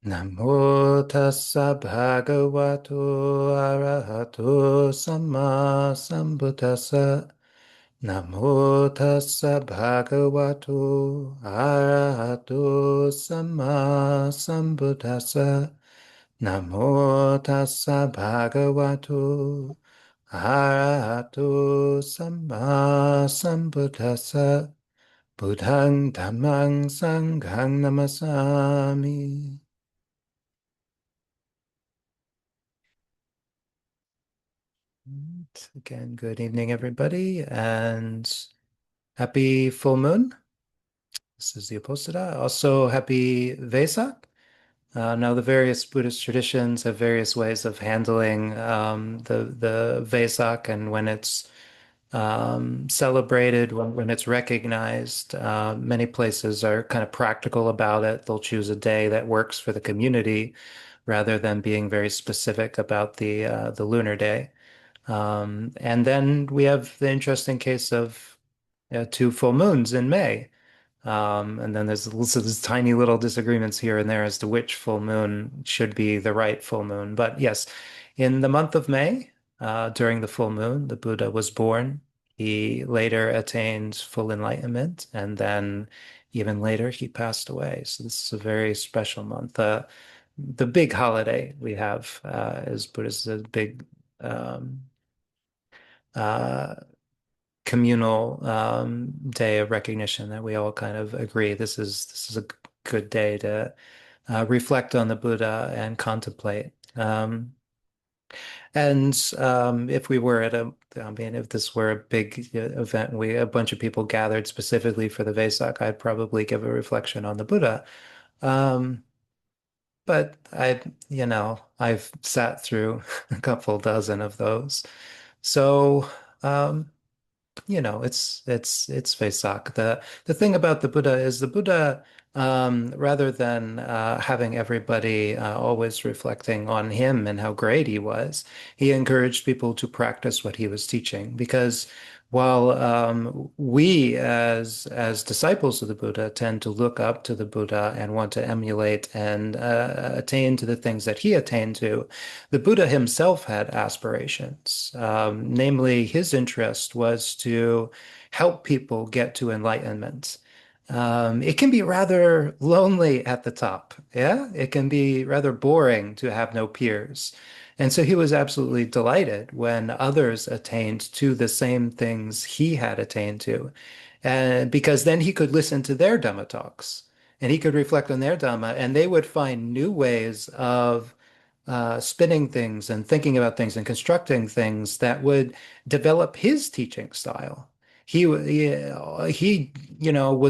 Namo tassa bhagavato arahato samma sambuddhassa. Namo tassa bhagavato arahato samma sambuddhassa. Namo tassa bhagavato arahato samma sambuddhassa. Buddhang dhammang sanghang namasami. Again, good evening, everybody, and happy full moon. This is the Uposatha. Also, happy Vesak. Now, the various Buddhist traditions have various ways of handling the Vesak and when it's celebrated, when it's recognized. Many places are kind of practical about it. They'll choose a day that works for the community rather than being very specific about the lunar day. And then we have the interesting case of two full moons in May. And then there's also these tiny little disagreements here and there as to which full moon should be the right full moon. But yes, in the month of May, during the full moon, the Buddha was born. He later attained full enlightenment, and then even later he passed away. So this is a very special month. The big holiday we have is Buddhist, a big uh, communal day of recognition that we all kind of agree this is a good day to reflect on the Buddha and contemplate. And if we were at I mean, if this were a big event, we a bunch of people gathered specifically for the Vesak, I'd probably give a reflection on the Buddha. Um, but I've sat through a couple dozen of those. So, um, it's Vesak. The thing about the Buddha is the Buddha, rather than having everybody always reflecting on him and how great he was, he encouraged people to practice what he was teaching. Because while we as disciples of the Buddha tend to look up to the Buddha and want to emulate and attain to the things that he attained to, the Buddha himself had aspirations. Namely, his interest was to help people get to enlightenment. It can be rather lonely at the top. Yeah, it can be rather boring to have no peers. And so he was absolutely delighted when others attained to the same things he had attained to. And because then he could listen to their Dhamma talks and he could reflect on their Dhamma, and they would find new ways of spinning things and thinking about things and constructing things that would develop his teaching style. He was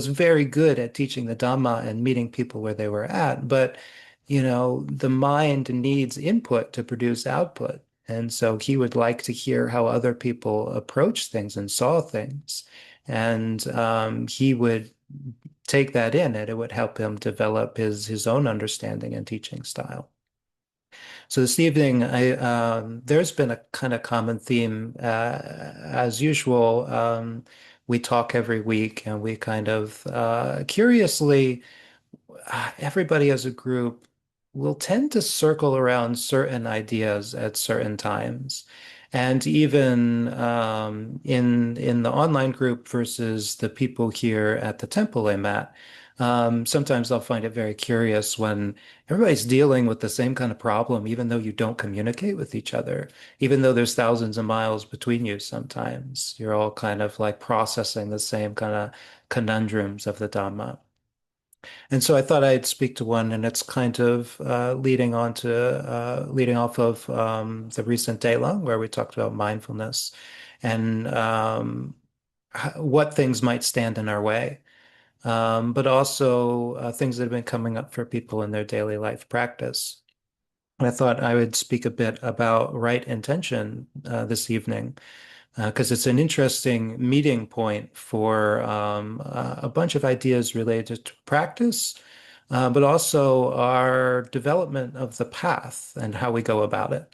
very good at teaching the Dhamma and meeting people where they were at, but the mind needs input to produce output. And so he would like to hear how other people approached things and saw things. And he would take that in, and it would help him develop his own understanding and teaching style. So this evening, there's been a kind of common theme. As usual, we talk every week, and we kind of curiously, everybody as a group will tend to circle around certain ideas at certain times. And even in the online group versus the people here at the temple I'm at, sometimes I'll find it very curious when everybody's dealing with the same kind of problem, even though you don't communicate with each other, even though there's thousands of miles between you sometimes. You're all kind of like processing the same kind of conundrums of the Dhamma. And so I thought I'd speak to one, and it's kind of leading off of the recent day long where we talked about mindfulness and what things might stand in our way, but also things that have been coming up for people in their daily life practice. And I thought I would speak a bit about right intention this evening because it's an interesting meeting point for a bunch of ideas related to practice, but also our development of the path and how we go about it.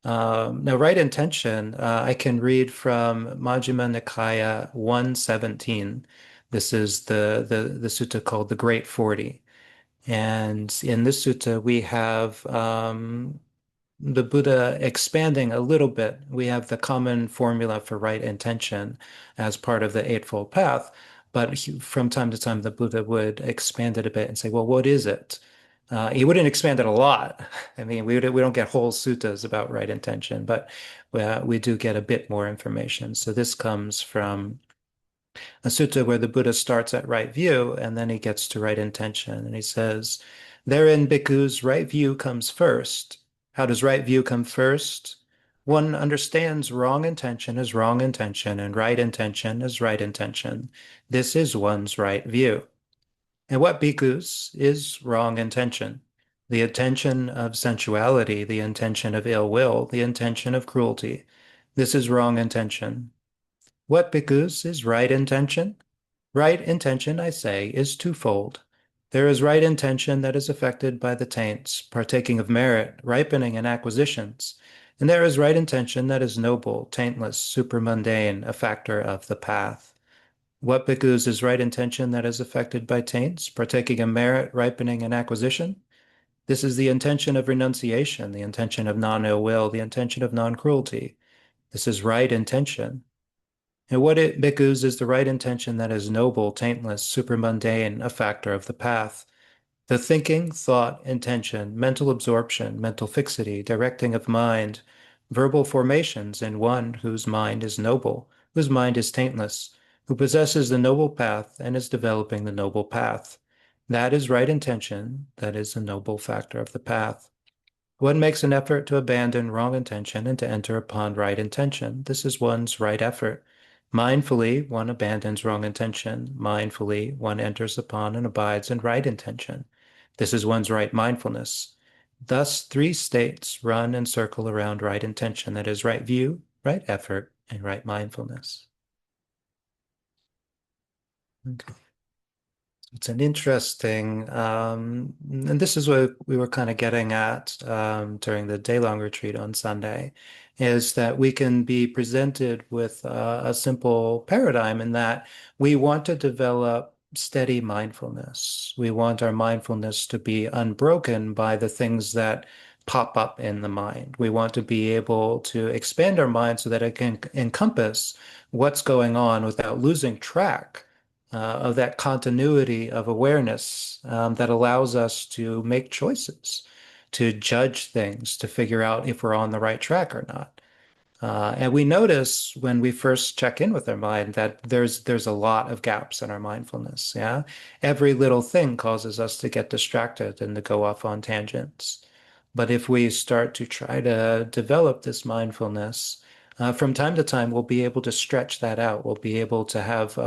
Now, right intention, I can read from Majjhima Nikaya 117. This is the sutta called the Great 40. And in this sutta, we have the Buddha expanding a little bit. We have the common formula for right intention as part of the Eightfold Path, but from time to time, the Buddha would expand it a bit and say, well, what is it? He wouldn't expand it a lot. I mean, we don't get whole suttas about right intention, but we do get a bit more information. So this comes from a sutta where the Buddha starts at right view and then he gets to right intention. And he says, therein, bhikkhus, right view comes first. How does right view come first? One understands wrong intention as wrong intention and right intention as right intention. This is one's right view. And what bhikkhus is wrong intention? The intention of sensuality, the intention of ill will, the intention of cruelty. This is wrong intention. What bhikkhus is right intention? Right intention, I say, is twofold. There is right intention that is affected by the taints, partaking of merit, ripening, and acquisitions. And there is right intention that is noble, taintless, supramundane, a factor of the path. What bhikkhus is right intention that is affected by taints, partaking of merit, ripening, and acquisition? This is the intention of renunciation, the intention of non-ill will, the intention of non-cruelty. This is right intention. And what it bhikkhus is the right intention that is noble, taintless, supramundane, a factor of the path. The thinking, thought, intention, mental absorption, mental fixity, directing of mind, verbal formations in one whose mind is noble, whose mind is taintless, who possesses the noble path and is developing the noble path. That is right intention, that is a noble factor of the path. One makes an effort to abandon wrong intention and to enter upon right intention. This is one's right effort. Mindfully, one abandons wrong intention. Mindfully, one enters upon and abides in right intention. This is one's right mindfulness. Thus, three states run and circle around right intention, that is, right view, right effort, and right mindfulness. Okay. It's an interesting, and this is what we were kind of getting at during the day-long retreat on Sunday, is that we can be presented with a simple paradigm in that we want to develop steady mindfulness. We want our mindfulness to be unbroken by the things that pop up in the mind. We want to be able to expand our mind so that it can encompass what's going on without losing track of that continuity of awareness that allows us to make choices, to judge things, to figure out if we're on the right track or not. And we notice when we first check in with our mind that there's a lot of gaps in our mindfulness. Yeah, every little thing causes us to get distracted and to go off on tangents. But if we start to try to develop this mindfulness, from time to time, we'll be able to stretch that out. We'll be able to have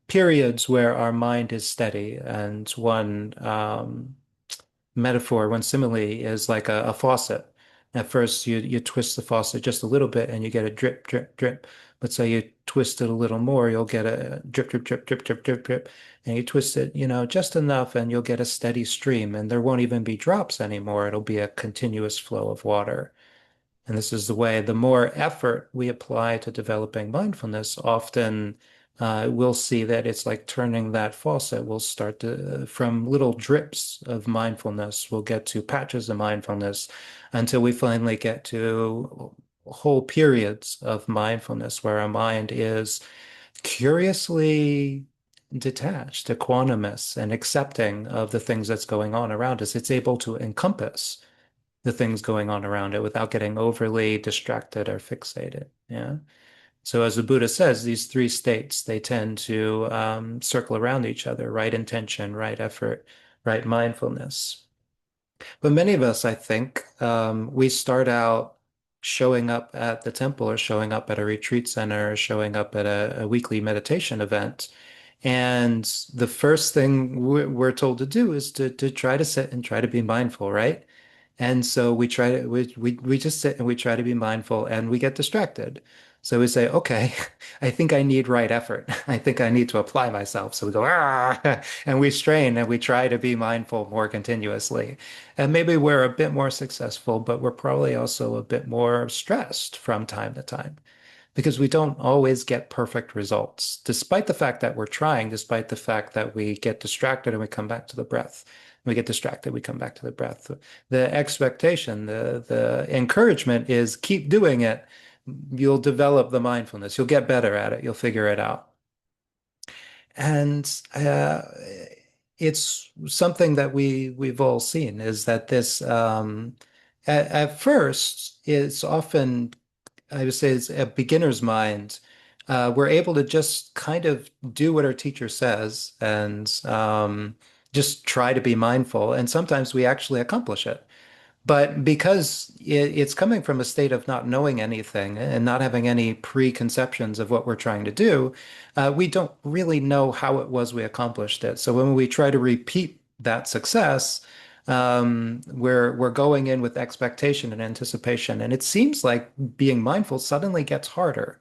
periods where our mind is steady. And one metaphor, one simile is like a faucet. At first, you twist the faucet just a little bit and you get a drip, drip, drip. But say you twist it a little more, you'll get a drip, drip, drip, drip, drip, drip, drip. And you twist it, just enough and you'll get a steady stream. And there won't even be drops anymore. It'll be a continuous flow of water. And this is the way, the more effort we apply to developing mindfulness, often we'll see that it's like turning that faucet. We'll start to, from little drips of mindfulness, we'll get to patches of mindfulness until we finally get to whole periods of mindfulness where our mind is curiously detached, equanimous, and accepting of the things that's going on around us. It's able to encompass the things going on around it without getting overly distracted or fixated. Yeah. So as the Buddha says, these three states, they tend to circle around each other, right intention, right effort, right mindfulness. But many of us, I think, we start out showing up at the temple or showing up at a retreat center or showing up at a weekly meditation event. And the first thing we're told to do is to try to sit and try to be mindful, right? And so we try to we just sit and we try to be mindful and we get distracted. So we say, okay, I think I need right effort. I think I need to apply myself. So we go, and we strain and we try to be mindful more continuously. And maybe we're a bit more successful, but we're probably also a bit more stressed from time to time. because we don't always get perfect results, despite the fact that we're trying, despite the fact that we get distracted and we come back to the breath. We get distracted, we come back to the breath. The expectation, the encouragement is keep doing it. You'll develop the mindfulness. You'll get better at it. You'll figure it out. And it's something that we've all seen is that this at first it's often I would say it's a beginner's mind. We're able to just kind of do what our teacher says and just try to be mindful. And sometimes we actually accomplish it. But because it's coming from a state of not knowing anything and not having any preconceptions of what we're trying to do, we don't really know how it was we accomplished it. So when we try to repeat that success, we're going in with expectation and anticipation, and it seems like being mindful suddenly gets harder.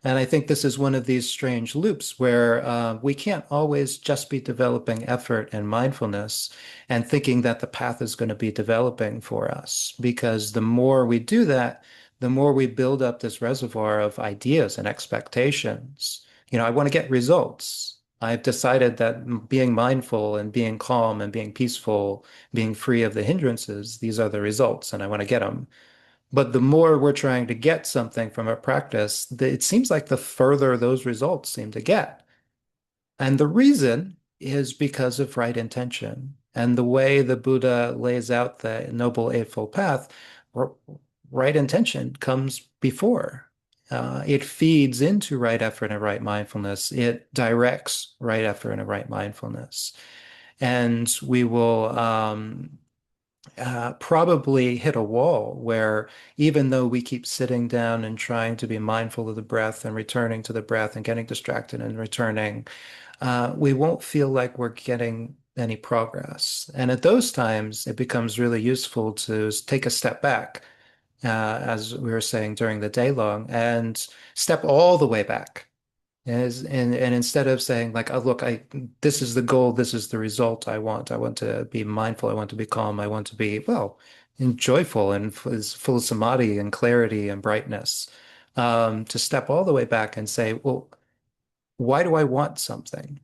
And I think this is one of these strange loops where we can't always just be developing effort and mindfulness and thinking that the path is going to be developing for us. Because the more we do that, the more we build up this reservoir of ideas and expectations. I want to get results. I've decided that being mindful and being calm and being peaceful, being free of the hindrances, these are the results, and I want to get them. But the more we're trying to get something from a practice, it seems like the further those results seem to get. And the reason is because of right intention. And the way the Buddha lays out the Noble Eightfold Path, right intention comes before. It feeds into right effort and right mindfulness. It directs right effort and right mindfulness. And we will probably hit a wall where even though we keep sitting down and trying to be mindful of the breath and returning to the breath and getting distracted and returning, we won't feel like we're getting any progress. And at those times, it becomes really useful to take a step back, as we were saying during the day long, and step all the way back and instead of saying like, oh, look, this is the goal, this is the result I want. I want to be mindful. I want to be calm. I want to be, well, and joyful and full of samadhi and clarity and brightness. To step all the way back and say, well, why do I want something?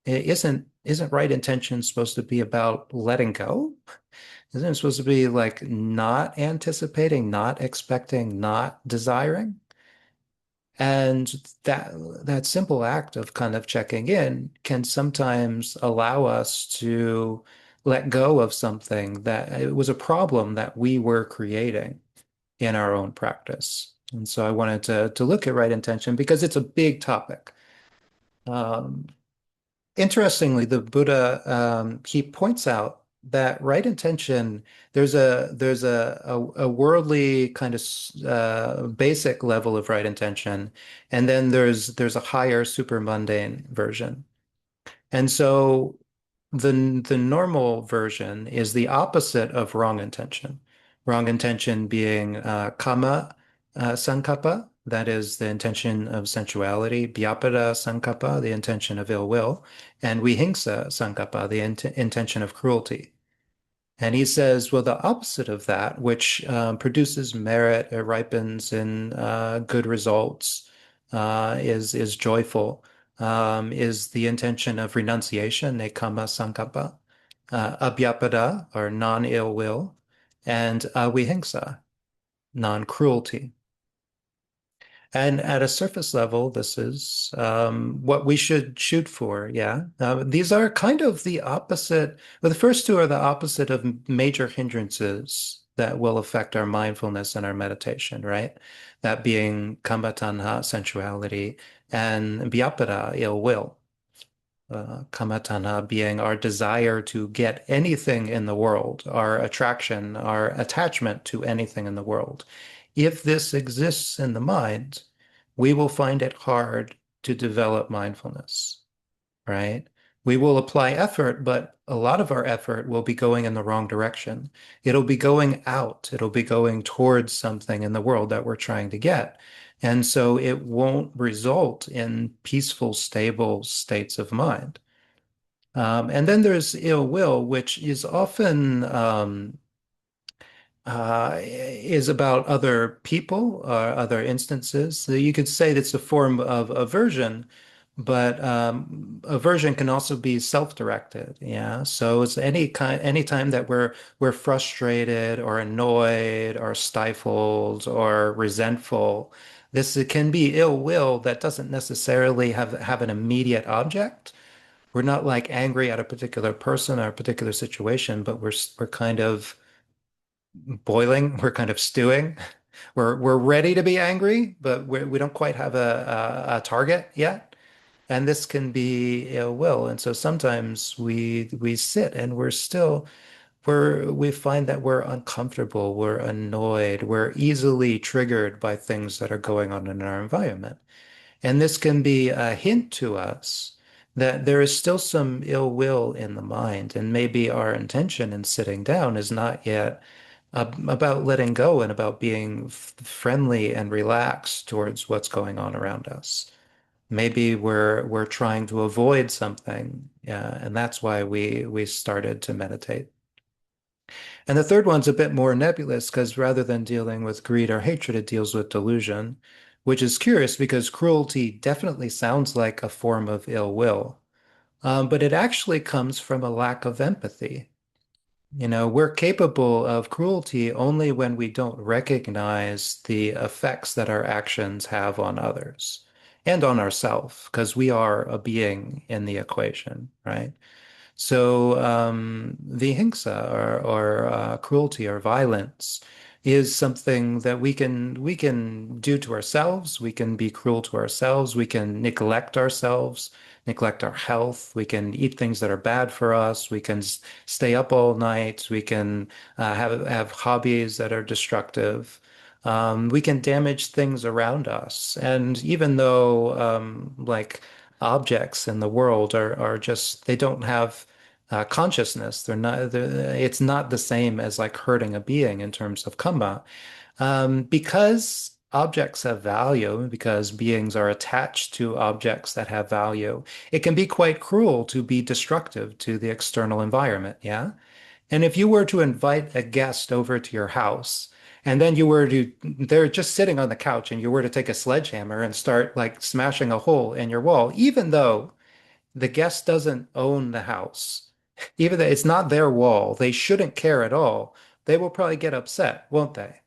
Isn't right intention supposed to be about letting go? Isn't it supposed to be like not anticipating, not expecting, not desiring? And that simple act of kind of checking in can sometimes allow us to let go of something that it was a problem that we were creating in our own practice. And so I wanted to look at right intention because it's a big topic. Um, Interestingly, the Buddha he points out that right intention, there's a worldly kind of basic level of right intention, and then there's a higher super mundane version. And so the normal version is the opposite of wrong intention. Wrong intention being kama sankappa, that is the intention of sensuality, vyapada sankappa, the intention of ill will, and vihingsa sankappa, the intention of cruelty. And he says, well, the opposite of that, which produces merit, it ripens in good results, is joyful, is the intention of renunciation, nekama sankappa, abhyapada, or non-ill will, and vihingsa, non-cruelty. And at a surface level, this is what we should shoot for. Yeah. These are kind of the opposite. Well, the first two are the opposite of major hindrances that will affect our mindfulness and our meditation, right? That being kama tanha, sensuality, and vyapada, ill will. Kama tanha being our desire to get anything in the world, our attraction, our attachment to anything in the world. If this exists in the mind, we will find it hard to develop mindfulness, right? We will apply effort, but a lot of our effort will be going in the wrong direction. It'll be going out, it'll be going towards something in the world that we're trying to get. And so it won't result in peaceful, stable states of mind. And then there's ill will, which is often is about other people or other instances. So you could say that's a form of aversion, but aversion can also be self-directed. Yeah. So it's any time that we're frustrated or annoyed or stifled or resentful, this it can be ill will that doesn't necessarily have an immediate object. We're not like angry at a particular person or a particular situation, but we're kind of boiling. We're kind of stewing. We're ready to be angry, but we don't quite have a target yet. And this can be ill will. And so sometimes we sit and we find that we're uncomfortable, we're annoyed, we're easily triggered by things that are going on in our environment. And this can be a hint to us that there is still some ill will in the mind, and maybe our intention in sitting down is not yet about letting go and about being friendly and relaxed towards what's going on around us. Maybe we're trying to avoid something, yeah, and that's why we started to meditate. And the third one's a bit more nebulous because rather than dealing with greed or hatred, it deals with delusion, which is curious because cruelty definitely sounds like a form of ill will, but it actually comes from a lack of empathy. You know, we're capable of cruelty only when we don't recognize the effects that our actions have on others and on ourselves, because we are a being in the equation, right? So vihingsa or cruelty or violence is something that we can do to ourselves. We can be cruel to ourselves. We can neglect ourselves, neglect our health. We can eat things that are bad for us. We can stay up all night. We can have hobbies that are destructive. We can damage things around us. And even though like objects in the world are just they don't have consciousness. It's not the same as like hurting a being in terms of karma. Because objects have value, because beings are attached to objects that have value, it can be quite cruel to be destructive to the external environment. Yeah. And if you were to invite a guest over to your house, and then they're just sitting on the couch, and you were to take a sledgehammer and start like smashing a hole in your wall, even though the guest doesn't own the house, even though it's not their wall, they shouldn't care at all. They will probably get upset, won't they?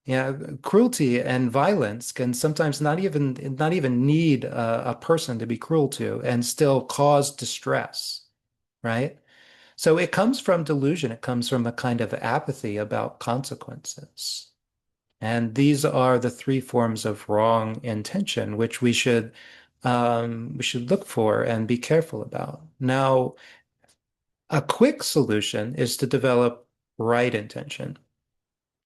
Yeah, cruelty and violence can sometimes not even need a person to be cruel to and still cause distress, right? So it comes from delusion. It comes from a kind of apathy about consequences. And these are the three forms of wrong intention, which we should look for and be careful about. Now, a quick solution is to develop right intention.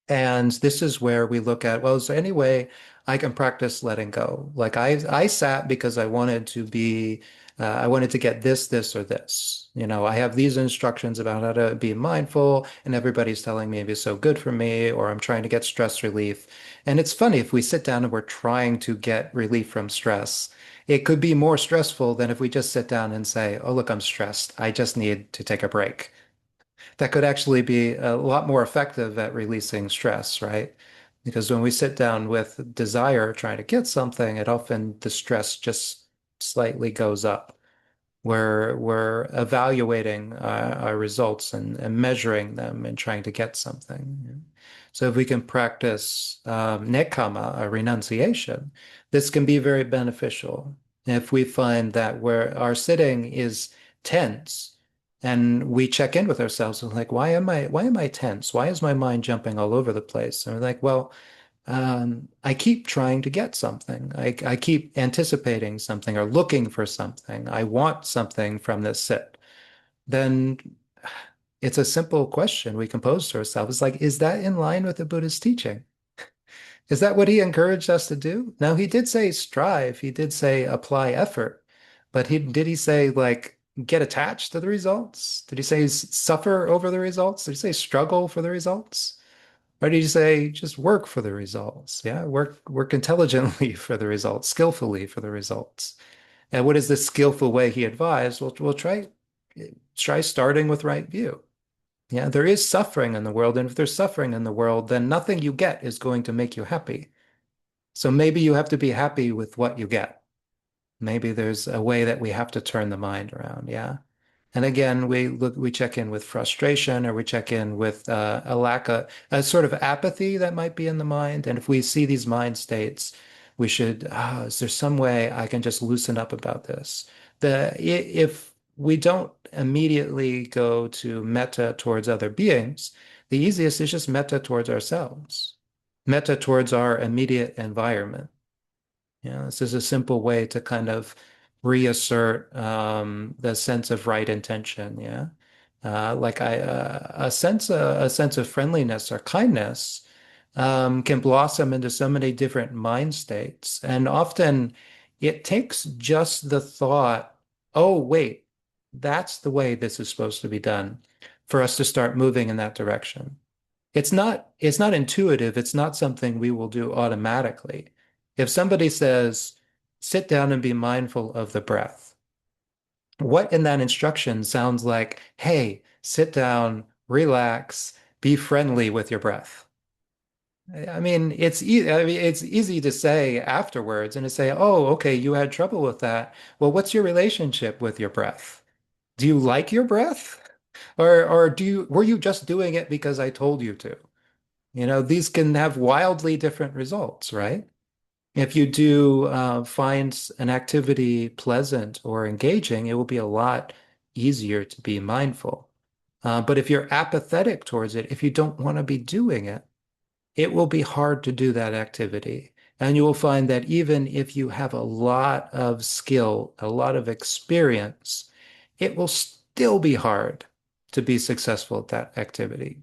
And this is where we look at, well, is there any way I can practice letting go? Like I sat because I wanted to get this, or this. You know, I have these instructions about how to be mindful, and everybody's telling me it's so good for me, or I'm trying to get stress relief. And it's funny, if we sit down and we're trying to get relief from stress, it could be more stressful than if we just sit down and say, oh, look, I'm stressed. I just need to take a break. That could actually be a lot more effective at releasing stress, right? Because when we sit down with desire, trying to get something, it often the stress just slightly goes up. We're evaluating our results and measuring them and trying to get something. So if we can practice nekkhamma, a renunciation, this can be very beneficial. If we find that where our sitting is tense and we check in with ourselves and like, why am I tense? Why is my mind jumping all over the place? And we're like, well, I keep trying to get something. I keep anticipating something or looking for something. I want something from this sit. Then it's a simple question we can pose to ourselves. It's like, is that in line with the Buddha's teaching? Is that what he encouraged us to do? Now, he did say strive. He did say apply effort. But did he say like get attached to the results? Did he say suffer over the results? Did he say struggle for the results? Or do you say just work for the results? Yeah, work intelligently for the results, skillfully for the results. And what is the skillful way he advised? We'll try starting with right view. Yeah, there is suffering in the world, and if there's suffering in the world, then nothing you get is going to make you happy. So maybe you have to be happy with what you get. Maybe there's a way that we have to turn the mind around. Yeah. And again, we check in with frustration, or we check in with a lack of a sort of apathy that might be in the mind. And if we see these mind states, we should, is there some way I can just loosen up about this? If we don't immediately go to metta towards other beings, the easiest is just metta towards ourselves, metta towards our immediate environment. This is a simple way to kind of reassert the sense of right intention. Yeah, like a sense of friendliness or kindness can blossom into so many different mind states, and often it takes just the thought, "Oh, wait, that's the way this is supposed to be done," for us to start moving in that direction. It's not intuitive. It's not something we will do automatically. If somebody says, sit down and be mindful of the breath, what in that instruction sounds like, hey, sit down, relax, be friendly with your breath? I mean, it's easy to say afterwards and to say, oh, okay, you had trouble with that. Well, what's your relationship with your breath? Do you like your breath? Or were you just doing it because I told you to? These can have wildly different results, right? If you do find an activity pleasant or engaging, it will be a lot easier to be mindful. But if you're apathetic towards it, if you don't want to be doing it, it will be hard to do that activity. And you will find that even if you have a lot of skill, a lot of experience, it will still be hard to be successful at that activity.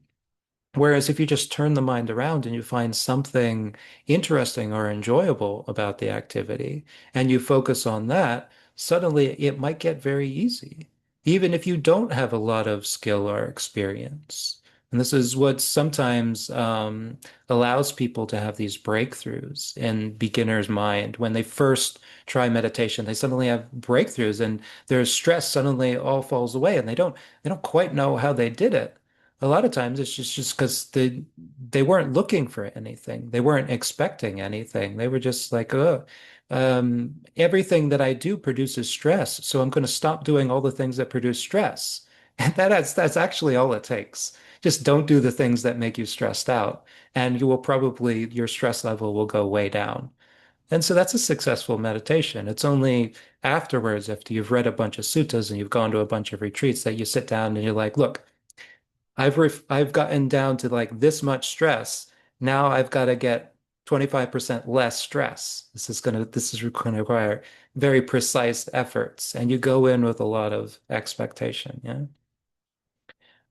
Whereas if you just turn the mind around and you find something interesting or enjoyable about the activity and you focus on that, suddenly it might get very easy, even if you don't have a lot of skill or experience. And this is what sometimes allows people to have these breakthroughs in beginner's mind. When they first try meditation, they suddenly have breakthroughs and their stress suddenly all falls away and they don't quite know how they did it. A lot of times it's just because they weren't looking for anything. They weren't expecting anything. They were just like, oh, everything that I do produces stress, so I'm going to stop doing all the things that produce stress. And that's actually all it takes. Just don't do the things that make you stressed out, and your stress level will go way down. And so that's a successful meditation. It's only afterwards, after you've read a bunch of suttas and you've gone to a bunch of retreats, that you sit down and you're like, look, I've gotten down to like this much stress. Now I've got to get 25% less stress. This is going to require very precise efforts, and you go in with a lot of expectation. Yeah.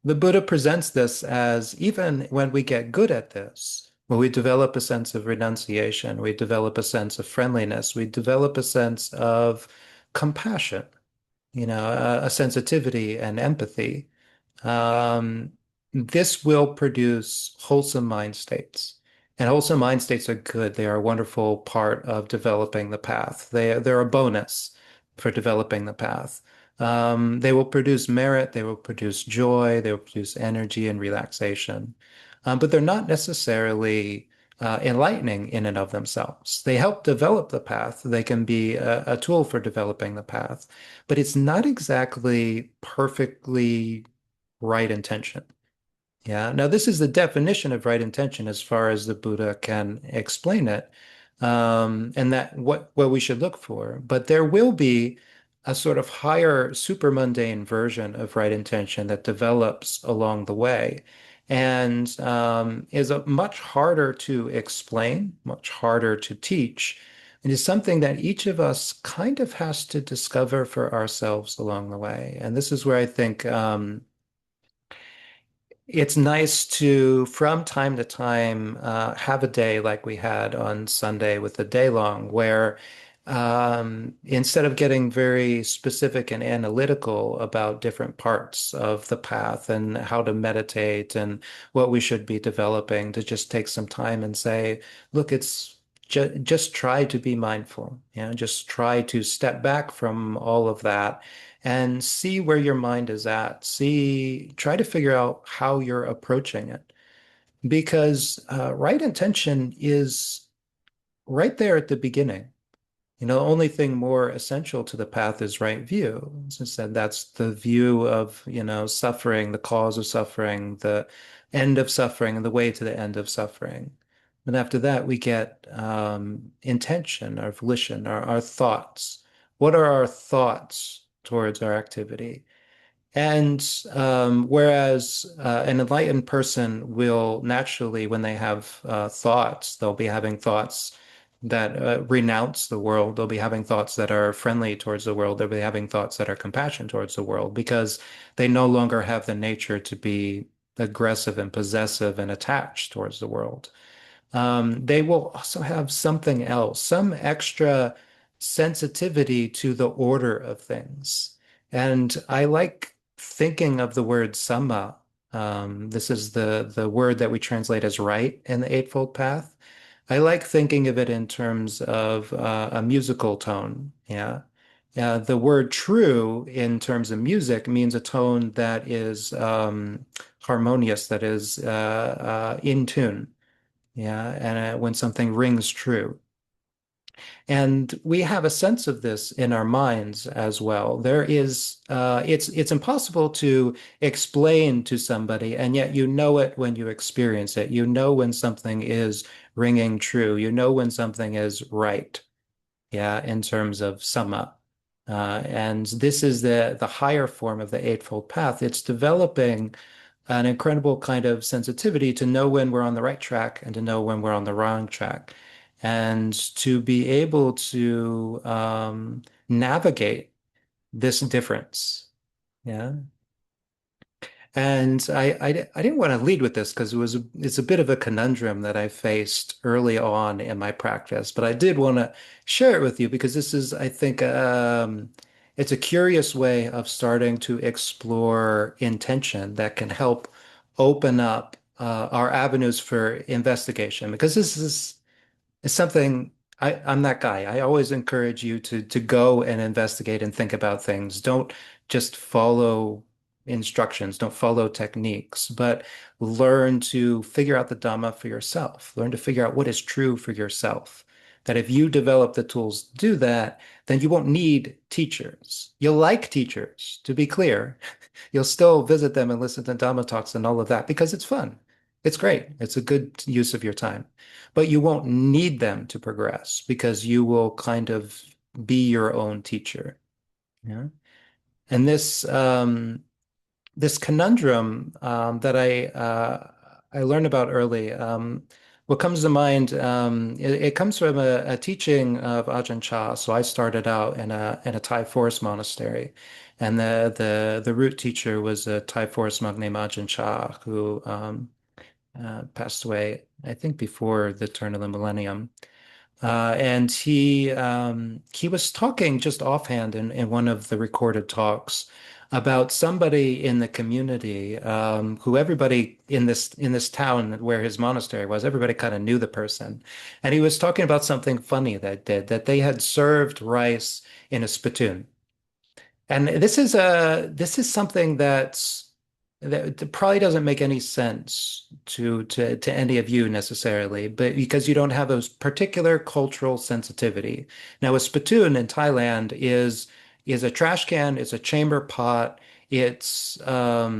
The Buddha presents this as even when we get good at this, when we develop a sense of renunciation, we develop a sense of friendliness, we develop a sense of compassion, a sensitivity and empathy. Um, this will produce wholesome mind states. And wholesome mind states are good. They are a wonderful part of developing the path. They're a bonus for developing the path. They will produce merit, they will produce joy, they will produce energy and relaxation. But they're not necessarily enlightening in and of themselves. They help develop the path. They can be a tool for developing the path, but it's not exactly perfectly right intention. Yeah. Now, this is the definition of right intention as far as the Buddha can explain it, and that what we should look for. But there will be a sort of higher supramundane version of right intention that develops along the way, and is much harder to explain, much harder to teach. It is something that each of us kind of has to discover for ourselves along the way. And this is where I think it's nice to, from time to time, have a day like we had on Sunday with the day long, where instead of getting very specific and analytical about different parts of the path and how to meditate and what we should be developing, to just take some time and say, look, it's just try to be mindful. Just try to step back from all of that and see where your mind is at. Try to figure out how you're approaching it. Because right intention is right there at the beginning. The only thing more essential to the path is right view. As I said, that's the view of, suffering, the cause of suffering, the end of suffering, and the way to the end of suffering. And after that, we get intention, our volition, our thoughts. What are our thoughts towards our activity? And whereas an enlightened person will naturally, when they have thoughts, they'll be having thoughts that renounce the world. They'll be having thoughts that are friendly towards the world. They'll be having thoughts that are compassion towards the world because they no longer have the nature to be aggressive and possessive and attached towards the world. They will also have something else, some extra sensitivity to the order of things. And I like thinking of the word samma. This is the word that we translate as right in the Eightfold Path. I like thinking of it in terms of a musical tone. Yeah. The word true in terms of music means a tone that is harmonious, that is in tune. Yeah, and when something rings true. And we have a sense of this in our minds as well. It's impossible to explain to somebody, and yet you know it when you experience it. You know when something is ringing true. You know when something is right. Yeah, in terms of samma. And this is the higher form of the Eightfold Path. It's developing an incredible kind of sensitivity to know when we're on the right track and to know when we're on the wrong track, and to be able to navigate this difference. Yeah. And I didn't want to lead with this because it's a bit of a conundrum that I faced early on in my practice, but I did want to share it with you because this is, I think, it's a curious way of starting to explore intention that can help open up our avenues for investigation. Because this is it's something I'm that guy. I always encourage you to go and investigate and think about things. Don't just follow instructions, don't follow techniques, but learn to figure out the Dhamma for yourself. Learn to figure out what is true for yourself. That if you develop the tools to do that, then you won't need teachers. You'll like teachers, to be clear. You'll still visit them and listen to Dhamma talks and all of that because it's fun. It's great. It's a good use of your time. But you won't need them to progress because you will kind of be your own teacher. Yeah. And this conundrum that I learned about early, what comes to mind, it comes from a teaching of Ajahn Chah. So I started out in a Thai forest monastery, and the root teacher was a Thai forest monk named Ajahn Chah who passed away, I think, before the turn of the millennium. And he was talking just offhand in one of the recorded talks about somebody in the community who everybody in this town where his monastery was, everybody kind of knew the person. And he was talking about something funny that they had served rice in a spittoon. And this is something that probably doesn't make any sense to any of you necessarily, but because you don't have those particular cultural sensitivity. Now, a spittoon in Thailand is a trash can, it's a chamber pot, it's a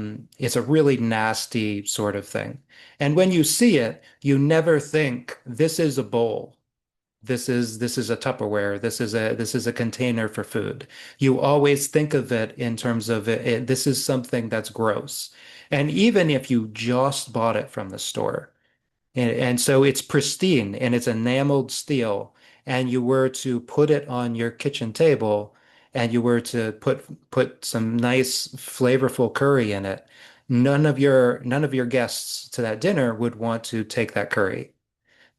really nasty sort of thing. And when you see it, you never think this is a bowl. This is a Tupperware. This is a container for food. You always think of it in terms of this is something that's gross. And even if you just bought it from the store, and so it's pristine and it's enameled steel, and you were to put it on your kitchen table, and you were to put some nice flavorful curry in it, none of your guests to that dinner would want to take that curry.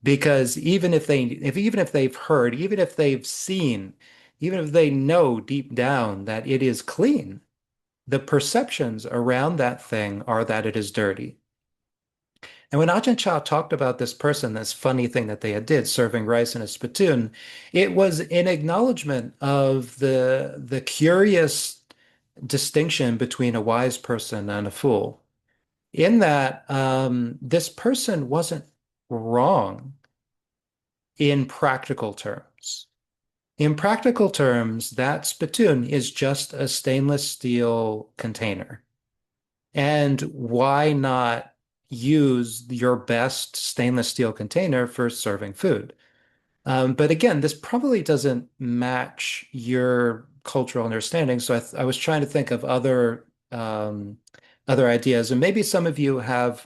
Because even if they've heard, even if they've seen, even if they know deep down that it is clean, the perceptions around that thing are that it is dirty. And when Ajahn Chah talked about this person, this funny thing that they had did, serving rice in a spittoon, it was in acknowledgement of the curious distinction between a wise person and a fool. In that, this person wasn't wrong in practical terms. In practical terms, that spittoon is just a stainless steel container. And why not use your best stainless steel container for serving food? But again, this probably doesn't match your cultural understanding. So I was trying to think of other ideas, and maybe some of you have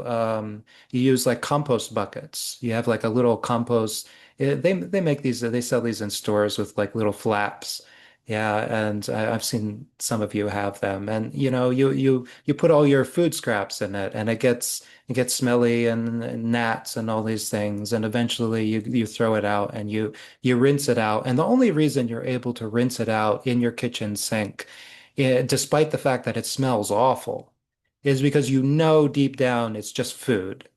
you use like compost buckets. You have like a little compost. They make these. They sell these in stores with like little flaps. Yeah, and I've seen some of you have them, and you put all your food scraps in it, and it gets smelly and gnats and all these things, and eventually you throw it out and you rinse it out. And the only reason you're able to rinse it out in your kitchen sink, despite the fact that it smells awful, is because you know deep down it's just food.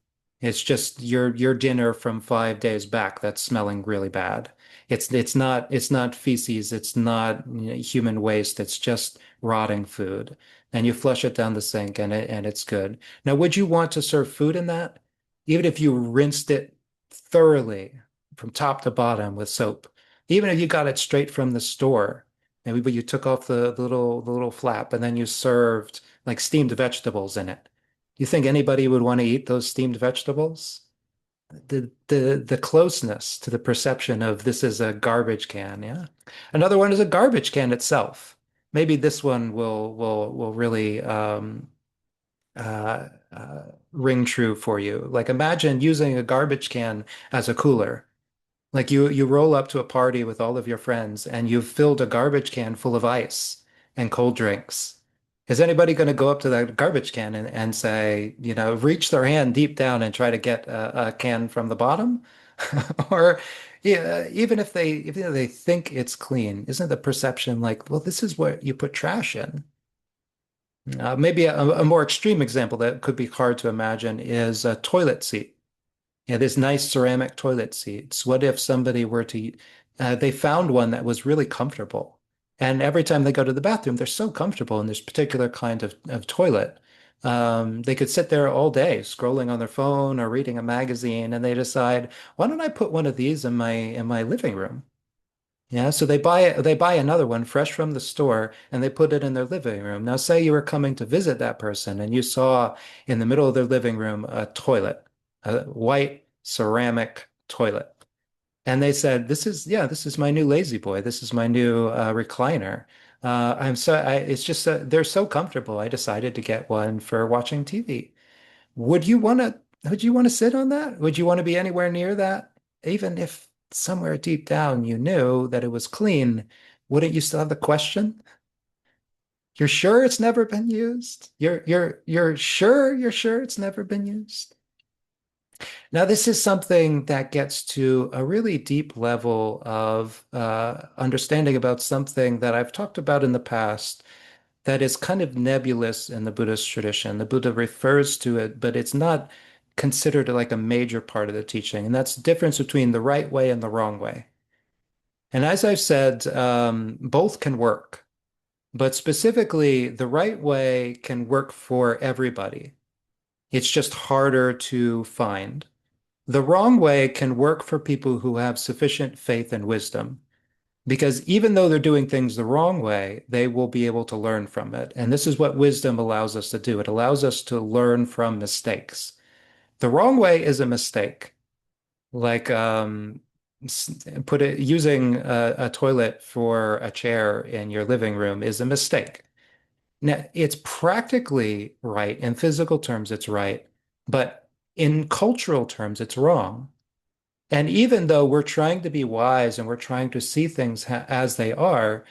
It's just your dinner from 5 days back that's smelling really bad. It's not feces, it's not human waste, it's just rotting food. And you flush it down the sink and it's good. Now, would you want to serve food in that? Even if you rinsed it thoroughly from top to bottom with soap, even if you got it straight from the store, and but you took off the little flap and then you served like steamed vegetables in it. You think anybody would want to eat those steamed vegetables? The closeness to the perception of this is a garbage can, yeah. Another one is a garbage can itself. Maybe this one will really ring true for you. Like imagine using a garbage can as a cooler. Like you roll up to a party with all of your friends and you've filled a garbage can full of ice and cold drinks. Is anybody going to go up to that garbage can and say, reach their hand deep down and try to get a can from the bottom? Or yeah, even if they think it's clean, isn't the perception like, well, this is what you put trash in? Maybe a more extreme example that could be hard to imagine is a toilet seat. Yeah, there's nice ceramic toilet seats. What if somebody were to, they found one that was really comfortable. And every time they go to the bathroom, they're so comfortable in this particular kind of toilet. They could sit there all day scrolling on their phone or reading a magazine, and they decide, why don't I put one of these in my living room? Yeah, so they buy another one fresh from the store and they put it in their living room. Now, say you were coming to visit that person and you saw in the middle of their living room a toilet, a white ceramic toilet. And they said, this is my new lazy boy. This is my new recliner. It's just they're so comfortable. I decided to get one for watching TV. Would you want to would you want to sit on that? Would you want to be anywhere near that? Even if somewhere deep down you knew that it was clean, wouldn't you still have the question? You're sure it's never been used? You're sure it's never been used? Now, this is something that gets to a really deep level of understanding about something that I've talked about in the past that is kind of nebulous in the Buddhist tradition. The Buddha refers to it, but it's not considered like a major part of the teaching. And that's the difference between the right way and the wrong way. And as I've said, both can work, but specifically, the right way can work for everybody. It's just harder to find. The wrong way can work for people who have sufficient faith and wisdom. Because even though they're doing things the wrong way, they will be able to learn from it. And this is what wisdom allows us to do. It allows us to learn from mistakes. The wrong way is a mistake. Like put it using a toilet for a chair in your living room is a mistake. Now, it's practically right. In physical terms, it's right. But in cultural terms, it's wrong. And even though we're trying to be wise and we're trying to see things as they are,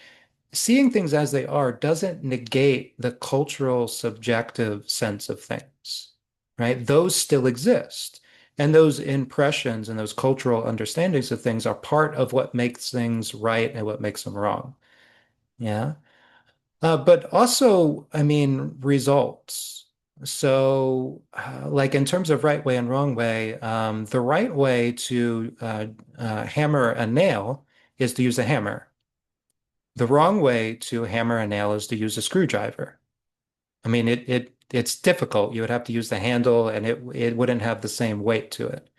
seeing things as they are doesn't negate the cultural subjective sense of things, right? Those still exist. And those impressions and those cultural understandings of things are part of what makes things right and what makes them wrong. Yeah. But also, I mean, results. So, like in terms of right way and wrong way, the right way to hammer a nail is to use a hammer. The wrong way to hammer a nail is to use a screwdriver. I mean, it's difficult. You would have to use the handle and it wouldn't have the same weight to it.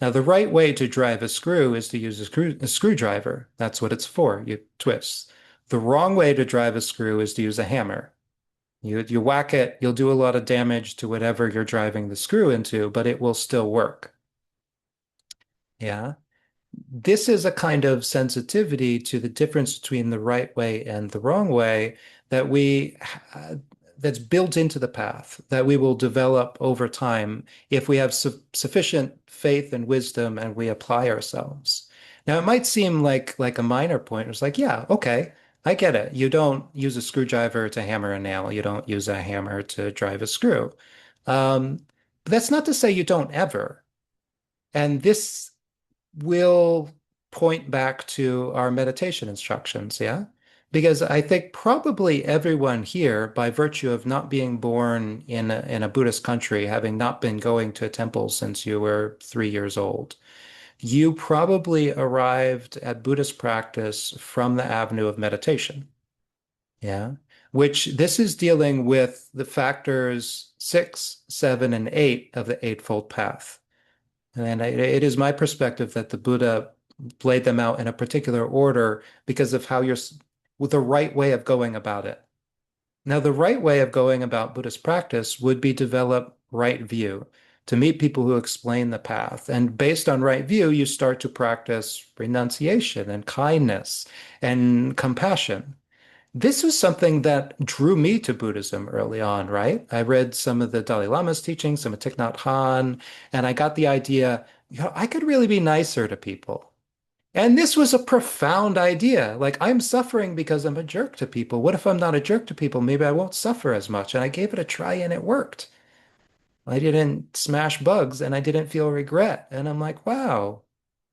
Now, the right way to drive a screw is to use a screwdriver. That's what it's for. You twist. The wrong way to drive a screw is to use a hammer. You whack it, you'll do a lot of damage to whatever you're driving the screw into, but it will still work. Yeah. This is a kind of sensitivity to the difference between the right way and the wrong way that we that's built into the path that we will develop over time if we have sufficient faith and wisdom and we apply ourselves. Now, it might seem like a minor point. It's like, yeah, okay, I get it. You don't use a screwdriver to hammer a nail. You don't use a hammer to drive a screw. But that's not to say you don't ever. And this will point back to our meditation instructions, yeah? Because I think probably everyone here, by virtue of not being born in a Buddhist country, having not been going to a temple since you were 3 years old, you probably arrived at Buddhist practice from the avenue of meditation, yeah? Which this is dealing with the factors 6, 7, and 8 of the Eightfold Path. And it is my perspective that the Buddha laid them out in a particular order because of how you're with the right way of going about it. Now, the right way of going about Buddhist practice would be develop right view, to meet people who explain the path. And based on right view, you start to practice renunciation and kindness and compassion. This was something that drew me to Buddhism early on, right? I read some of the Dalai Lama's teachings, some of Thich Nhat Hanh, and I got the idea, I could really be nicer to people. And this was a profound idea. Like, I'm suffering because I'm a jerk to people. What if I'm not a jerk to people? Maybe I won't suffer as much. And I gave it a try and it worked. I didn't smash bugs and I didn't feel regret. And I'm like, wow,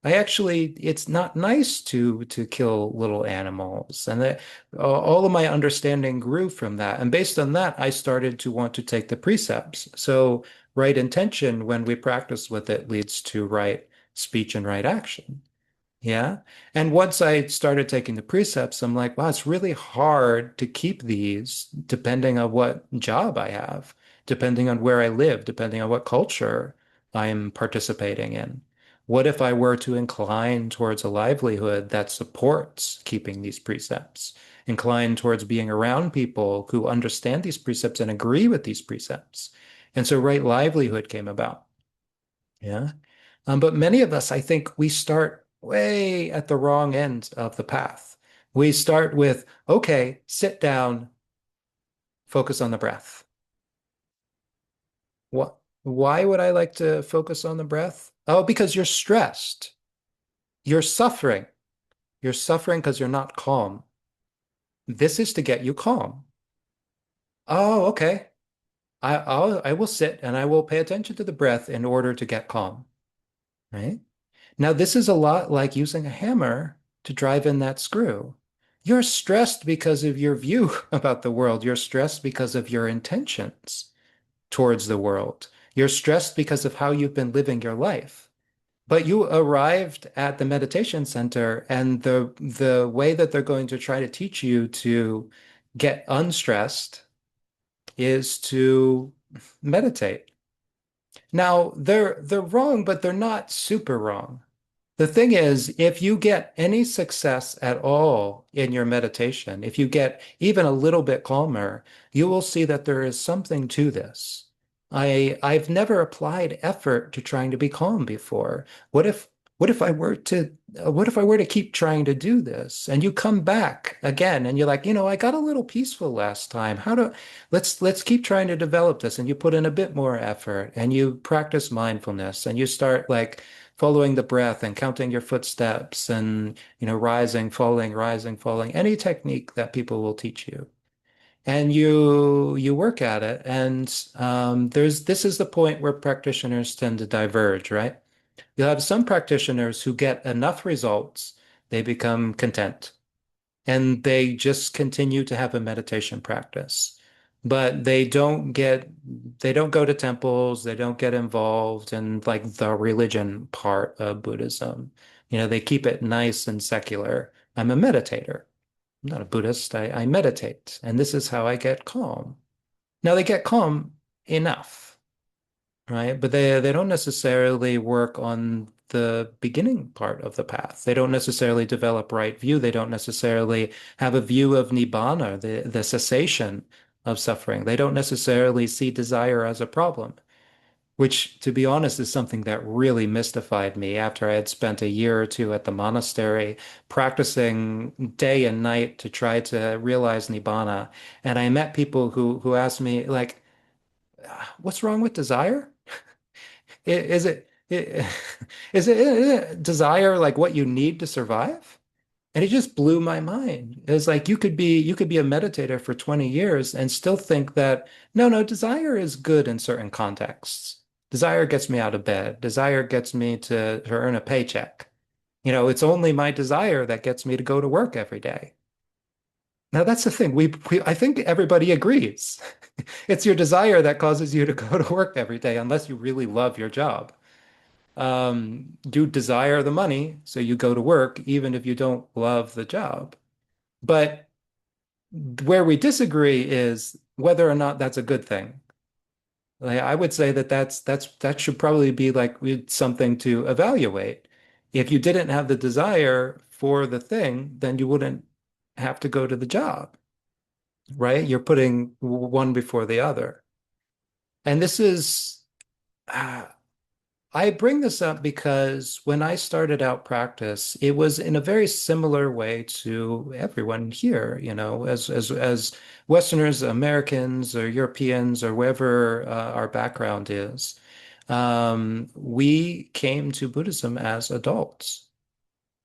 it's not nice to kill little animals. And all of my understanding grew from that. And based on that, I started to want to take the precepts. So right intention, when we practice with it, leads to right speech and right action. Yeah. And once I started taking the precepts, I'm like, wow, it's really hard to keep these depending on what job I have, depending on where I live, depending on what culture I'm participating in. What if I were to incline towards a livelihood that supports keeping these precepts, incline towards being around people who understand these precepts and agree with these precepts? And so right livelihood came about. Yeah. But many of us, I think we start way at the wrong end of the path. We start with, okay, sit down, focus on the breath. What, why would I like to focus on the breath? Oh, because you're stressed. You're suffering. You're suffering because you're not calm. This is to get you calm. Oh, okay. I will sit and I will pay attention to the breath in order to get calm, right? Now, this is a lot like using a hammer to drive in that screw. You're stressed because of your view about the world. You're stressed because of your intentions towards the world. You're stressed because of how you've been living your life. But you arrived at the meditation center, and the way that they're going to try to teach you to get unstressed is to meditate. Now, they're wrong, but they're not super wrong. The thing is, if you get any success at all in your meditation, if you get even a little bit calmer, you will see that there is something to this. I've never applied effort to trying to be calm before. What if I were to what if I were to keep trying to do this and you come back again and you're like, I got a little peaceful last time. Let's keep trying to develop this, and you put in a bit more effort and you practice mindfulness and you start like following the breath and counting your footsteps and rising, falling, any technique that people will teach you. And you work at it, and this is the point where practitioners tend to diverge, right? You'll have some practitioners who get enough results, they become content and they just continue to have a meditation practice. But they don't go to temples, they don't get involved in like the religion part of Buddhism. They keep it nice and secular. I'm a meditator. I'm not a Buddhist. I meditate, and this is how I get calm. Now they get calm enough, right? But they don't necessarily work on the beginning part of the path. They don't necessarily develop right view. They don't necessarily have a view of nibbana, the cessation of suffering. They don't necessarily see desire as a problem, which, to be honest, is something that really mystified me after I had spent a year or two at the monastery practicing day and night to try to realize nibbana. And I met people who asked me, like, what's wrong with desire? Is it is it desire like what you need to survive? And it just blew my mind. It's like you could be a meditator for 20 years and still think that no, desire is good in certain contexts. Desire gets me out of bed. Desire gets me to earn a paycheck. It's only my desire that gets me to go to work every day. Now that's the thing. I think everybody agrees. It's your desire that causes you to go to work every day, unless you really love your job. You desire the money, so you go to work, even if you don't love the job. But where we disagree is whether or not that's a good thing. Like, I would say that should probably be like something to evaluate. If you didn't have the desire for the thing, then you wouldn't have to go to the job, right? You're putting one before the other. And this is, uh, I bring this up because when I started out practice, it was in a very similar way to everyone here, as Westerners, Americans, or Europeans, or wherever our background is. We came to Buddhism as adults,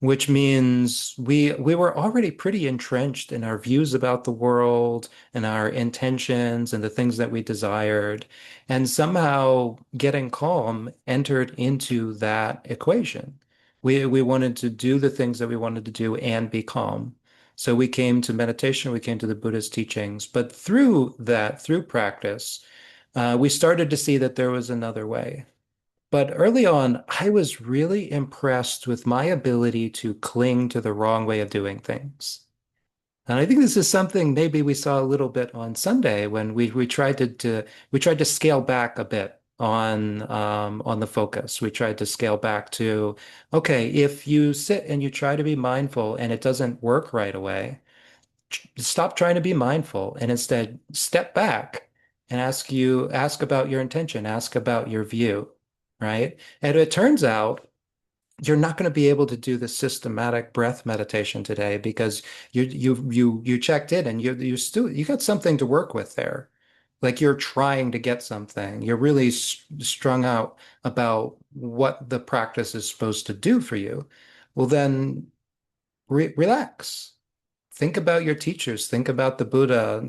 which means we were already pretty entrenched in our views about the world and our intentions and the things that we desired. And somehow getting calm entered into that equation. We wanted to do the things that we wanted to do and be calm. So we came to meditation, we came to the Buddhist teachings, but through that, through practice, we started to see that there was another way. But early on, I was really impressed with my ability to cling to the wrong way of doing things. And I think this is something maybe we saw a little bit on Sunday when we tried to scale back a bit on the focus. We tried to scale back to, okay, if you sit and you try to be mindful and it doesn't work right away, stop trying to be mindful and instead step back and ask about your intention, ask about your view, right? And it turns out you're not going to be able to do the systematic breath meditation today because you checked in and you got something to work with there. Like you're trying to get something. You're really strung out about what the practice is supposed to do for you. Well, then relax. Think about your teachers, think about the Buddha,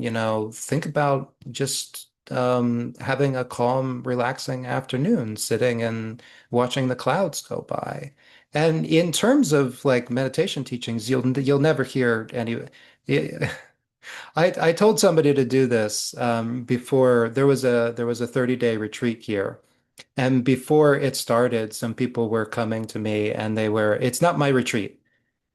think about just having a calm, relaxing afternoon, sitting and watching the clouds go by. And in terms of like meditation teachings, you'll never hear any. I told somebody to do this before there was a 30-day retreat here. And before it started, some people were coming to me and it's not my retreat.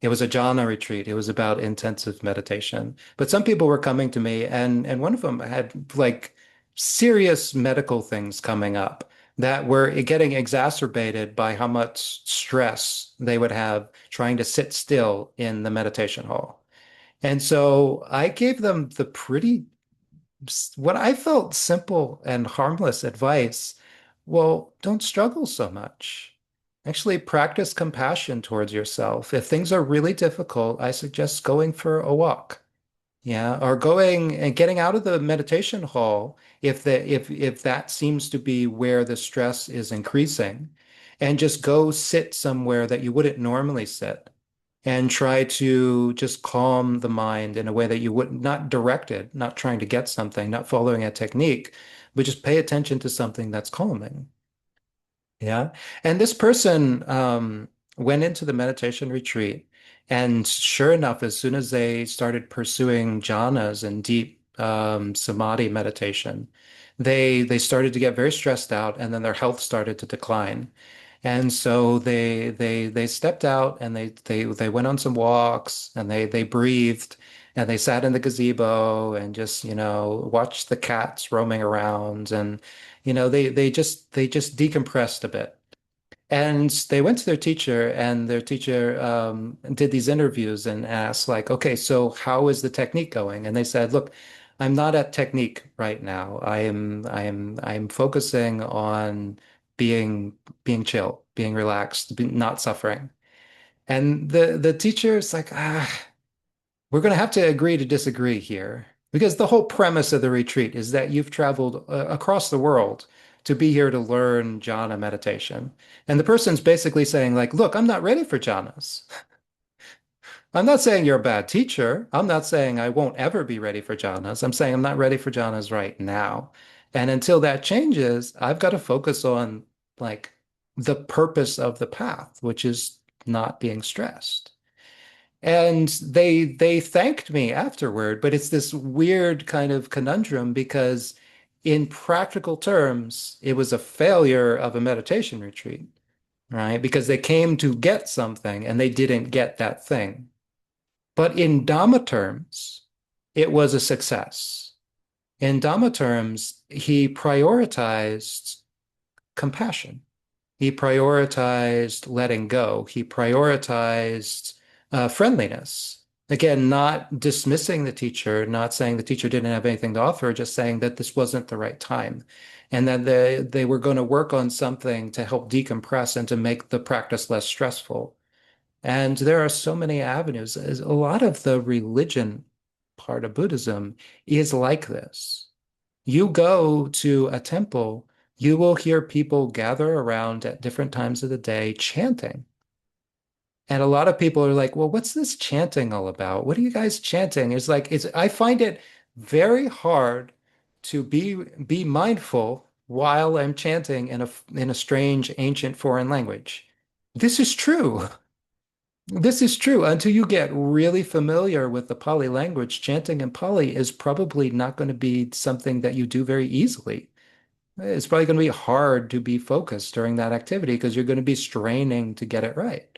It was a jhana retreat. It was about intensive meditation. But some people were coming to me, and one of them had like serious medical things coming up that were getting exacerbated by how much stress they would have trying to sit still in the meditation hall. And so I gave them the pretty what I felt simple and harmless advice. Well, don't struggle so much. Actually, practice compassion towards yourself. If things are really difficult, I suggest going for a walk. Yeah, or going and getting out of the meditation hall if that seems to be where the stress is increasing, and just go sit somewhere that you wouldn't normally sit and try to just calm the mind in a way that you would not directed, not trying to get something, not following a technique, but just pay attention to something that's calming. Yeah. And this person went into the meditation retreat. And sure enough, as soon as they started pursuing jhanas and deep samadhi meditation, they started to get very stressed out, and then their health started to decline. And so they stepped out and they went on some walks and they breathed And they sat in the gazebo and just, watched the cats roaming around. And, they just decompressed a bit. And they went to their teacher, and their teacher did these interviews and asked, like, okay, so how is the technique going? And they said, look, I'm not at technique right now. I'm focusing on being being chill, being relaxed, not suffering. And the teacher is like, we're going to have to agree to disagree here. Because the whole premise of the retreat is that you've traveled across the world to be here to learn jhana meditation. And the person's basically saying, like, look, I'm not ready for jhanas. I'm not saying you're a bad teacher. I'm not saying I won't ever be ready for jhanas. I'm saying I'm not ready for jhanas right now. And until that changes, I've got to focus on like the purpose of the path, which is not being stressed. And they thanked me afterward, but it's this weird kind of conundrum because in practical terms, it was a failure of a meditation retreat, right? Because they came to get something and they didn't get that thing. But in Dhamma terms, it was a success. In Dhamma terms, he prioritized compassion. He prioritized letting go. He prioritized friendliness. Again, not dismissing the teacher, not saying the teacher didn't have anything to offer, just saying that this wasn't the right time. And that they were going to work on something to help decompress and to make the practice less stressful. And there are so many avenues. A lot of the religion part of Buddhism is like this. You go to a temple, you will hear people gather around at different times of the day chanting. And a lot of people are like, well, what's this chanting all about? What are you guys chanting? I find it very hard to be mindful while I'm chanting in a strange ancient foreign language. This is true. This is true. Until you get really familiar with the Pali language, chanting in Pali is probably not going to be something that you do very easily. It's probably going to be hard to be focused during that activity because you're going to be straining to get it right.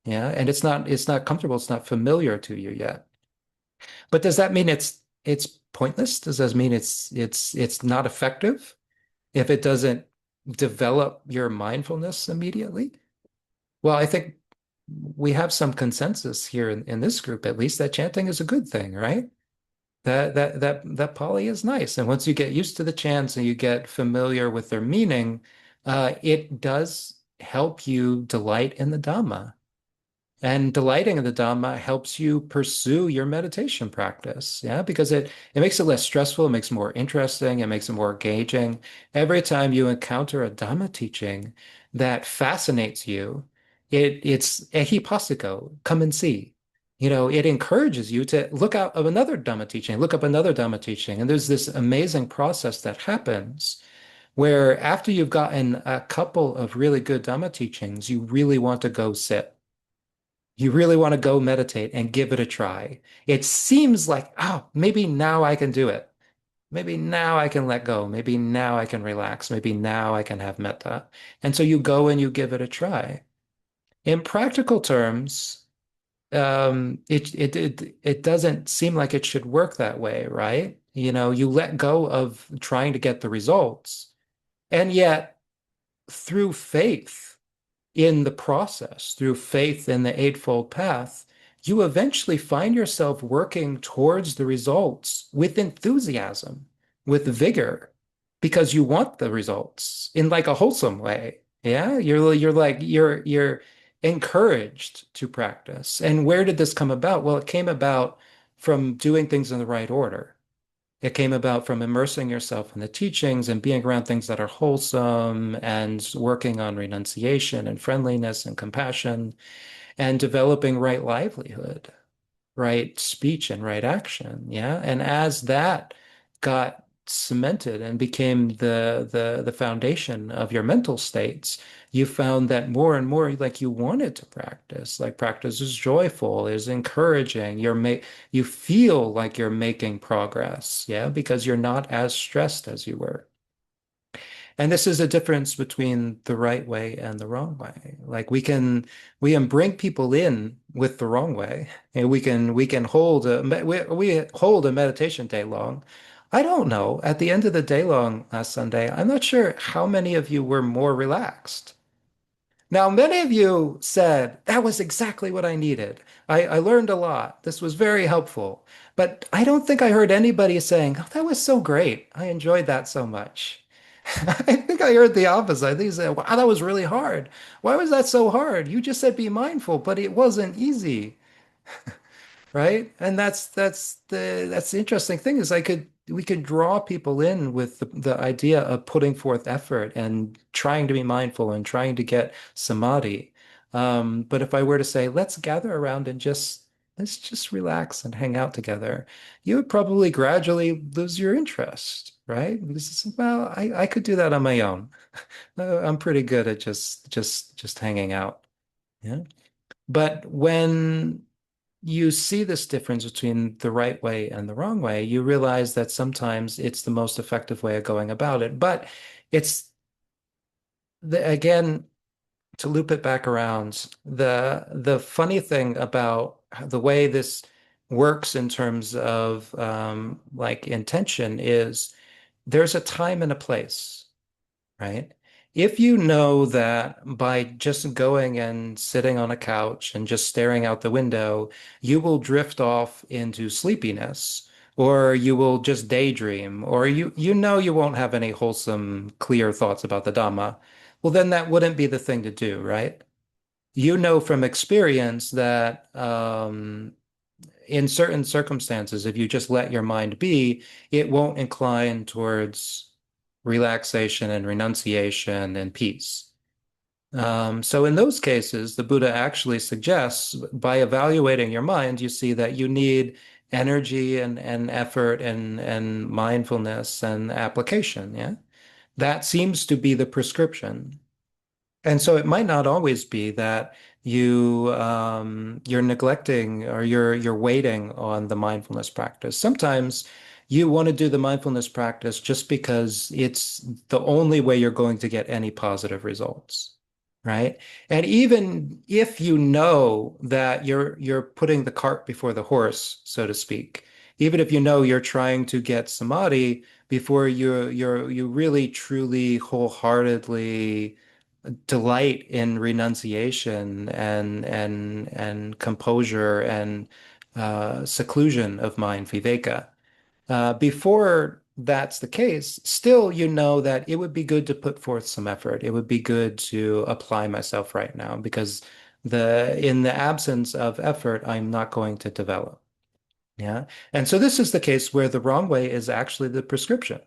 Yeah, and it's not comfortable, it's not familiar to you yet. But does that mean it's pointless? Does that mean it's not effective if it doesn't develop your mindfulness immediately? Well, I think we have some consensus here in this group, at least, that chanting is a good thing, right? That Pali is nice. And once you get used to the chants and you get familiar with their meaning, it does help you delight in the Dhamma. And delighting in the Dhamma helps you pursue your meditation practice. Yeah, because it makes it less stressful, it makes it more interesting, it makes it more engaging. Every time you encounter a Dhamma teaching that fascinates you, it's ehipassiko, come and see. It encourages you to look out of another Dhamma teaching, look up another Dhamma teaching. And there's this amazing process that happens where after you've gotten a couple of really good Dhamma teachings, you really want to go sit. You really want to go meditate and give it a try. It seems like, oh, maybe now I can do it. Maybe now I can let go. Maybe now I can relax. Maybe now I can have metta. And so you go and you give it a try. In practical terms, it doesn't seem like it should work that way, right? You let go of trying to get the results, and yet through faith in the process, through faith in the Eightfold Path, you eventually find yourself working towards the results with enthusiasm, with vigor, because you want the results in like a wholesome way. Yeah, you're encouraged to practice. And where did this come about? Well, it came about from doing things in the right order. It came about from immersing yourself in the teachings and being around things that are wholesome and working on renunciation and friendliness and compassion and developing right livelihood, right speech and right action. Yeah. And as that got cemented and became the foundation of your mental states, you found that more and more like you wanted to practice. Like practice is joyful, is encouraging. You feel like you're making progress, yeah, because you're not as stressed as you were. And this is a difference between the right way and the wrong way. Like we can bring people in with the wrong way, and we can hold we hold a meditation day long. I don't know. At the end of the day long last Sunday, I'm not sure how many of you were more relaxed. Now, many of you said that was exactly what I needed. I learned a lot. This was very helpful. But I don't think I heard anybody saying, "Oh, that was so great. I enjoyed that so much." I think I heard the opposite. I think they said, "Wow, that was really hard. Why was that so hard? You just said be mindful, but it wasn't easy." Right? And that's the interesting thing is we could draw people in with the idea of putting forth effort and trying to be mindful and trying to get samadhi. But if I were to say, let's gather around and let's just relax and hang out together, you would probably gradually lose your interest, right? Because well, I could do that on my own. I'm pretty good at just hanging out. Yeah. But when you see this difference between the right way and the wrong way, you realize that sometimes it's the most effective way of going about it. But it's again, to loop it back around, the funny thing about the way this works in terms of like intention is there's a time and a place, right? If you know that by just going and sitting on a couch and just staring out the window, you will drift off into sleepiness, or you will just daydream, or you know you won't have any wholesome, clear thoughts about the Dhamma, well, then that wouldn't be the thing to do, right? You know from experience that in certain circumstances, if you just let your mind be, it won't incline towards relaxation and renunciation and peace. So in those cases, the Buddha actually suggests by evaluating your mind, you see that you need energy and effort and mindfulness and application. Yeah. That seems to be the prescription. And so it might not always be that you're neglecting or you're waiting on the mindfulness practice. Sometimes you want to do the mindfulness practice just because it's the only way you're going to get any positive results, right? And even if you know that you're putting the cart before the horse, so to speak, even if you know you're trying to get samadhi before you really truly wholeheartedly delight in renunciation and composure and seclusion of mind, viveka. Before that's the case, still you know that it would be good to put forth some effort. It would be good to apply myself right now because the in the absence of effort, I'm not going to develop. Yeah. And so this is the case where the wrong way is actually the prescription.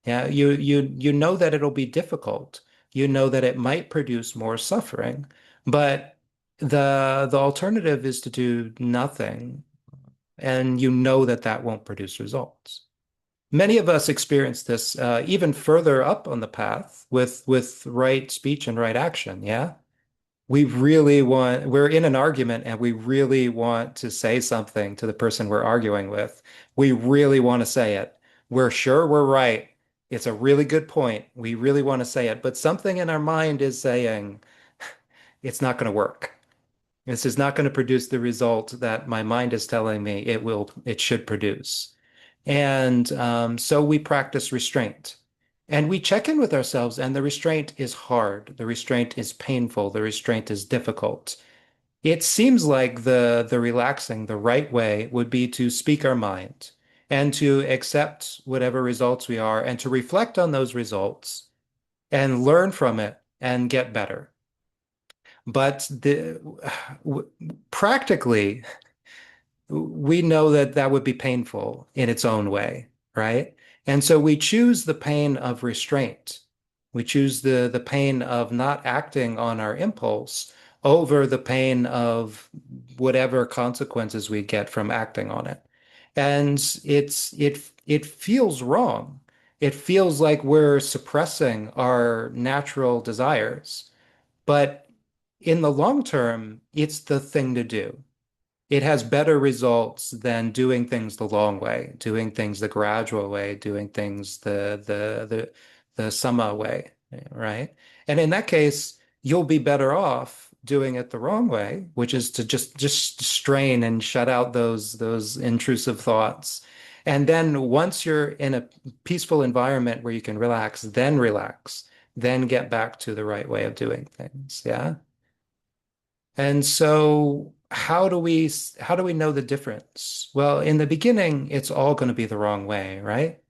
Yeah, you know that it'll be difficult. You know that it might produce more suffering, but the alternative is to do nothing, and you know that that won't produce results. Many of us experience this even further up on the path with right speech and right action. Yeah, we're in an argument and we really want to say something to the person we're arguing with. We really want to say it. We're sure we're right. It's a really good point. We really want to say it, but something in our mind is saying it's not going to work. This is not going to produce the result that my mind is telling me it should produce. And so we practice restraint. And we check in with ourselves, and the restraint is hard. The restraint is painful. The restraint is difficult. It seems like the relaxing, the right way would be to speak our mind and to accept whatever results we are and to reflect on those results and learn from it and get better. But practically, we know that that would be painful in its own way, right? And so we choose the pain of restraint. We choose the pain of not acting on our impulse over the pain of whatever consequences we get from acting on it. And it feels wrong. It feels like we're suppressing our natural desires. But in the long term, it's the thing to do. It has better results than doing things the long way, doing things the gradual way, doing things the Sama way, right? And in that case, you'll be better off doing it the wrong way, which is to just strain and shut out those intrusive thoughts. And then once you're in a peaceful environment where you can relax, then get back to the right way of doing things. Yeah. And so how do we know the difference? Well, in the beginning, it's all going to be the wrong way, right?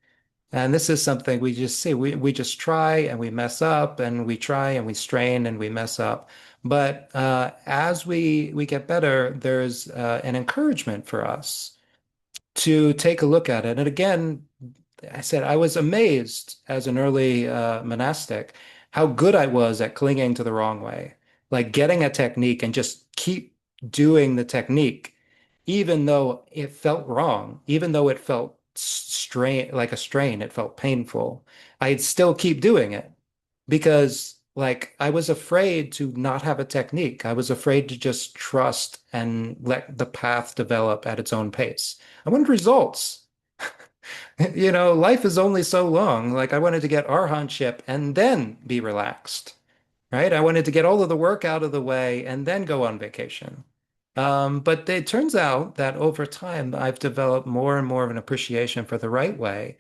And this is something we just see. We just try and we mess up and we try and we strain and we mess up. But as we get better, there's an encouragement for us to take a look at it. And again, I said I was amazed as an early monastic how good I was at clinging to the wrong way, like getting a technique and just keep doing the technique, even though it felt wrong, even though it felt like a strain, it felt painful. I'd still keep doing it because like I was afraid to not have a technique. I was afraid to just trust and let the path develop at its own pace. I wanted results. Life is only so long. Like I wanted to get arhanship and then be relaxed, right? I wanted to get all of the work out of the way and then go on vacation. But it turns out that over time, I've developed more and more of an appreciation for the right way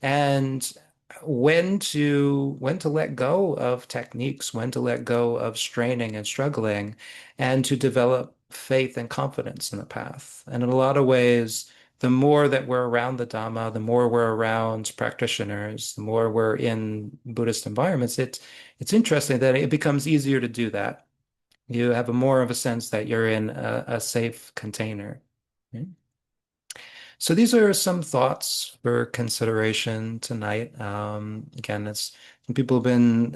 and when to let go of techniques, when to let go of straining and struggling, and to develop faith and confidence in the path. And in a lot of ways, the more that we're around the Dhamma, the more we're around practitioners, the more we're in Buddhist environments, it's interesting that it becomes easier to do that. You have a more of a sense that you're in a safe container. Right? So these are some thoughts for consideration tonight. Again, it's people have been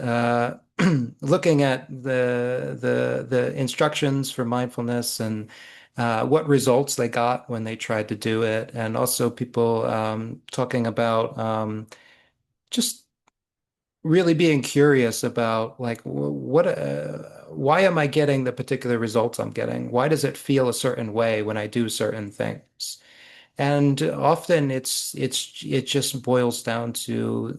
looking at the instructions for mindfulness and what results they got when they tried to do it, and also people talking about just really being curious about like why am I getting the particular results I'm getting? Why does it feel a certain way when I do certain things? And often it just boils down to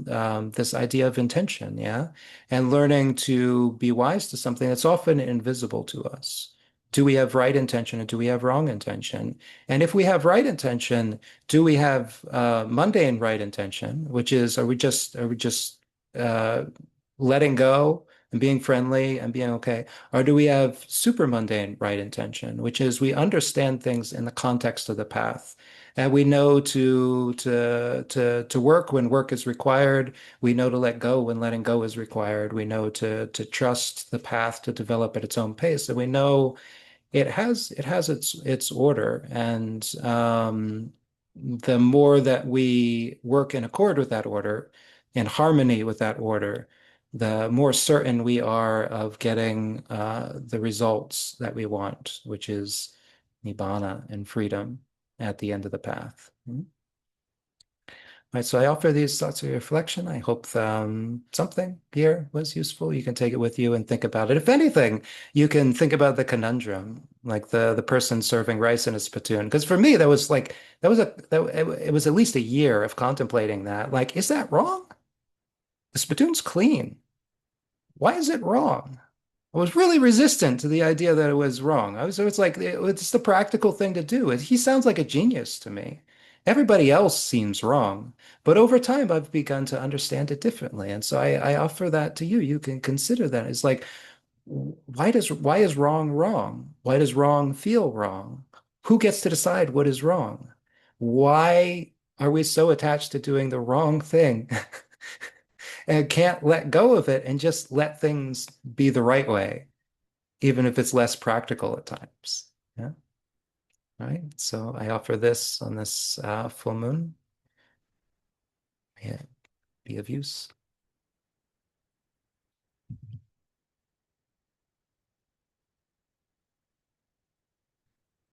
this idea of intention, yeah, and learning to be wise to something that's often invisible to us. Do we have right intention and do we have wrong intention? And if we have right intention, do we have mundane right intention, which is are we just uh, letting go and being friendly and being okay? Or do we have super mundane right intention, which is we understand things in the context of the path. And we know to work when work is required. We know to let go when letting go is required. We know to trust the path to develop at its own pace. And we know it has its order. And the more that we work in accord with that order, in harmony with that order, the more certain we are of getting the results that we want, which is nibbana and freedom at the end of the path. Right, so I offer these thoughts of reflection. I hope something here was useful. You can take it with you and think about it. If anything, you can think about the conundrum, like the person serving rice in a spittoon. Because for me, that was like it was at least a year of contemplating that. Like, is that wrong? The spittoon's clean. Why is it wrong? I was really resistant to the idea that it was wrong. It's like it's the practical thing to do. He sounds like a genius to me. Everybody else seems wrong, but over time I've begun to understand it differently, and so I offer that to you. You can consider that. It's like why is wrong wrong? Why does wrong feel wrong? Who gets to decide what is wrong? Why are we so attached to doing the wrong thing and can't let go of it and just let things be the right way? Even if it's less practical at times. Yeah. All right. So I offer this on this full moon. May it be of use.